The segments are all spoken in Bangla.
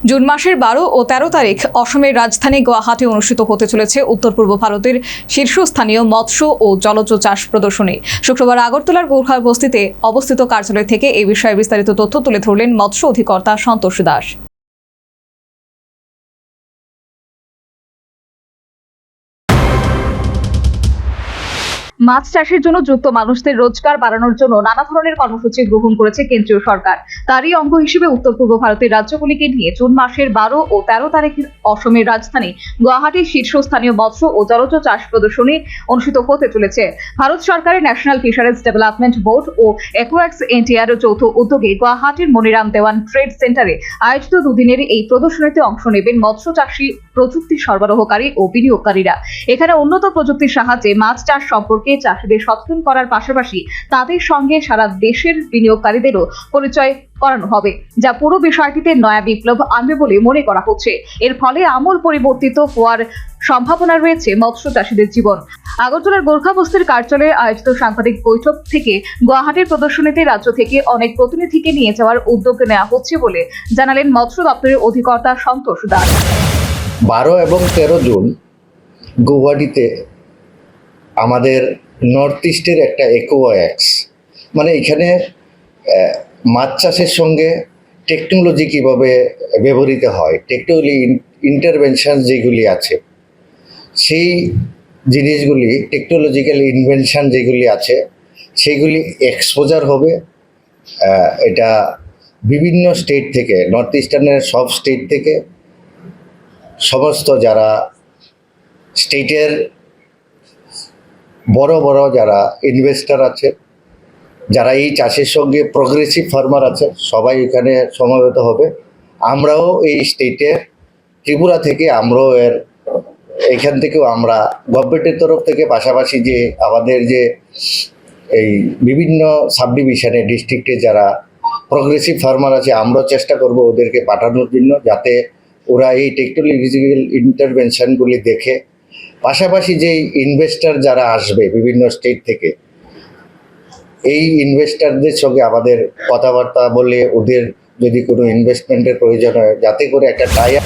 জুন মাসের 12 ও 13 তারিখ অসমের রাজধানী গুয়াহাটি অনুষ্ঠিত হতে চলেছে উত্তর পূর্ব ভারতের শীর্ষস্থানীয় মৎস্য ও জলজ চাষ প্রদর্শনী। শুক্রবার আগরতলার গোর্খা বস্তিতে অবস্থিত কার্যালয় থেকে এই বিষয়ে বিস্তারিত তথ্য তুলে ধরলেন মৎস্য অধিকর্তা সন্তোষ দাস। মাছ চাষের জন্য যুক্ত মানুষদের রোজগার বাড়ানোর জন্য নানা ধরনের কর্মসূচি গ্রহণ করেছে কেন্দ্রীয় সরকার। তারই অঙ্গ হিসেবে উত্তর পূর্ব ভারতের রাজ্যগুলিকে নিয়ে জুন মাসের 12 ও 13 তারিখ অসমের রাজধানী গুয়াহাটির শীর্ষস্থানীয় মৎস্য ও জলজ চাষ প্রদর্শনী অনুষ্ঠিত হতে চলেছে। ভারত সরকারের ন্যাশনাল ফিশারিজ ডেভেলপমেন্ট বোর্ড ও অ্যাকোয়াক্স ইন্ডিয়ার যৌথ উদ্যোগে গুয়াহাটির মনিরাম দেওয়ান ট্রেড সেন্টারে আয়োজিত দুদিনের এই প্রদর্শনীতে অংশ নেবেন মৎস্য চাষী, প্রযুক্তি সরবরাহকারী ও বিনিয়োগকারীরা। এখানে উন্নত প্রযুক্তির সাহায্যে মাছ চাষ সম্পর্কে চাষীদের সচেতন করার পাশাপাশি তাদের সঙ্গে সারা দেশের বিনিয়োগকারীদেরও পরিচয় করানো হবে, যা পুরো বিষয়টিতে নয়া বিপ্লব আনবে বলে মনে করা হচ্ছে। এর ফলে আমূল পরিবর্তিত হওয়ার সম্ভাবনা রয়েছে মৎস্য চাষীদের জীবন। আগরতলার গোর্খা বস্তির কার্যালয়ে আয়োজিত সাংবাদিক বৈঠক থেকে গুয়াহাটির প্রদর্শনীতে রাজ্য থেকে অনেক প্রতিনিধিকে নিয়ে যাওয়ার উদ্যোগ নেওয়া হচ্ছে বলে জানালেন মৎস্য দপ্তরের অধিকর্তা সন্তোষ দাস। 12 এবং 13 জুন গুয়াহাটিতে আমাদের নর্থ ইস্টের একটা অ্যাকোয়াক্স, মানে এখানে মাছ চাষের সঙ্গে টেকনোলজি কীভাবে ব্যবহৃত হয়, টেকনোলজি ইন্টারভেনশন যেগুলি আছে, সেই জিনিসগুলি, টেকনোলজিক্যাল ইনভেনশন যেগুলি আছে সেগুলি এক্সপোজার হবে। এটা বিভিন্ন স্টেট থেকে, নর্থ ইস্টার্নের সব স্টেট থেকে সমস্ত যারা স্টেটের বড় বড় যারা ইনভেস্টর আছে, যারা এই চাষের সঙ্গে প্রগ্রেসিভ ফার্মার আছে, সবাই এখানে সমবেত হবে। আমরাও এই স্টেটে ত্রিপুরা থেকে আমরাও এখান থেকেও আমরা গভর্নমেন্টের তরফ থেকে পাশাপাশি যে আমাদের যে এই বিভিন্ন সাব ডিভিশনে ডিস্ট্রিক্টে যারা প্রগ্রেসিভ ফার্মার আছে, আমরাও চেষ্টা করব ওদেরকে পাঠানোর জন্য, যাতে ওরা এই টেকনোলজিক্যাল ইন্টারভেনশনগুলি দেখে। পাশাপাশি যেই ইনভেস্টর যারা আসবে বিভিন্ন স্টেট থেকে, এই ইনভেস্টরদের সঙ্গে আমাদের কথাবার্তা বলে ওদের যদি কোনো ইনভেস্টমেন্টের প্রয়োজন হয়, যাতে করে একটা টাইপ।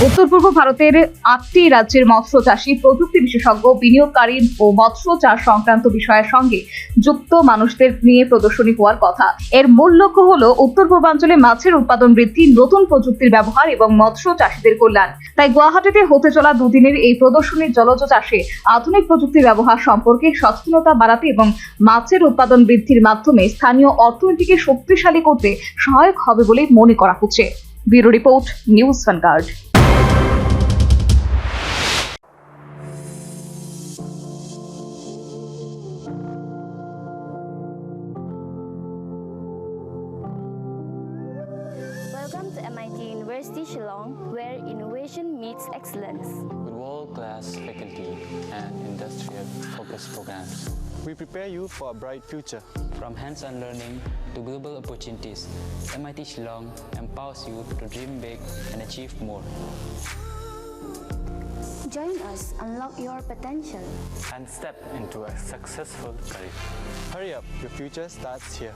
উত্তর পূর্ব ভারতের 8টি রাজ্যের মৎস্য চাষী, প্রযুক্তি বিশেষজ্ঞ, বিনিয়োগকারী ও মৎস্য চাষ সংক্রান্ত বিষয়ের সঙ্গে যুক্ত মানুষদের নিয়ে প্রদর্শনী হওয়ার কথা। এর মূল লক্ষ্য হলো উত্তর পূর্বাঞ্চলে মাছের উৎপাদন বৃদ্ধি, নতুন প্রযুক্তির ব্যবহার এবং মৎস্য চাষীদের কল্যাণ। তাই গুয়াহাটিতে হতে চলা দুদিনের এই প্রদর্শনীর জলজ চাষে আধুনিক প্রযুক্তির ব্যবহার সম্পর্কে সচেতনতা বাড়াতে এবং মাছের উৎপাদন বৃদ্ধির মাধ্যমে স্থানীয় অর্থনীতিকে শক্তিশালী করতে সহায়ক হবে বলে মনে করা হচ্ছে। Bureau report, news vanguard. Welcome to MIT University Shillong, where innovation meets excellence. With world-class faculty and industrial-focused programs. We prepare you for a bright future. From hands-on learning to global opportunities, MIT Shillong empowers you to dream big and achieve more. Join us, unlock your potential. And step into a successful career. Hurry up, your future starts here.